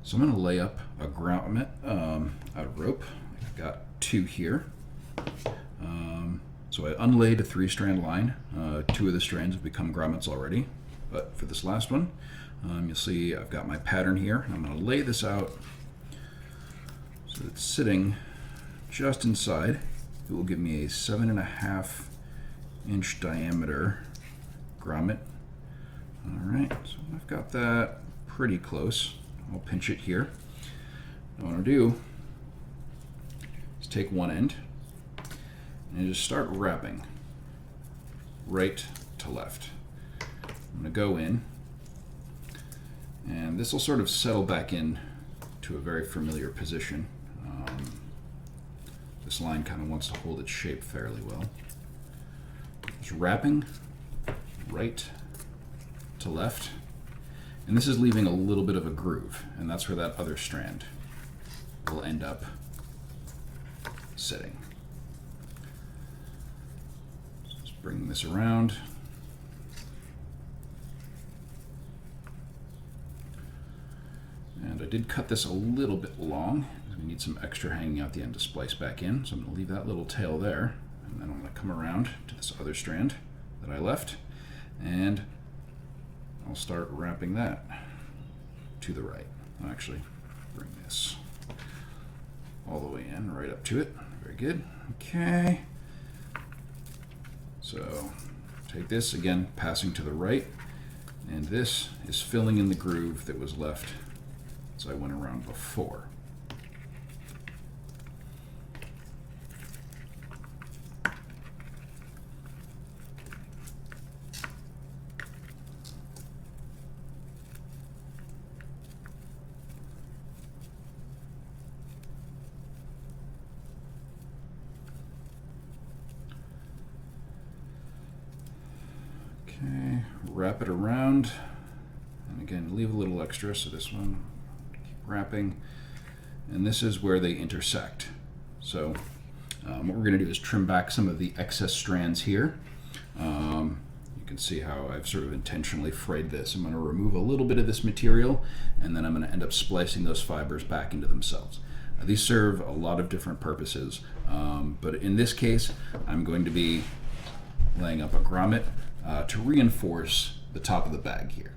So I'm going to lay up a grommet out of rope. I've got 2 here. So I unlaid a 3-strand line. 2 of the strands have become grommets already, but for this last one, you'll see I've got my pattern here. I'm going to lay this out so it's sitting just inside. It will give me a 7.5 inch diameter grommet. All right, so I've got that pretty close. I'll pinch it here. What I want to do is take one end and just start wrapping right to left. I'm going to go in, and this will sort of settle back in to a very familiar position. This line kind of wants to hold its shape fairly well. Just wrapping right to left, and this is leaving a little bit of a groove, and that's where that other strand will end up sitting. Just bring this around. And I did cut this a little bit long. We need some extra hanging out the end to splice back in, so I'm going to leave that little tail there, and then I'm going to come around to this other strand that I left, and I'll start wrapping that to the right. I'll actually bring this all the way in, right up to it. Very good. Okay. So take this, again, passing to the right, and this is filling in the groove that was left as I went around before. Okay, wrap it around, and again, leave a little extra, so this one, keep wrapping, and this is where they intersect. So what we're going to do is trim back some of the excess strands here. You can see how I've sort of intentionally frayed this. I'm going to remove a little bit of this material, and then I'm going to end up splicing those fibers back into themselves. These serve a lot of different purposes, but in this case, I'm going to be laying up a grommet to reinforce the top of the bag here.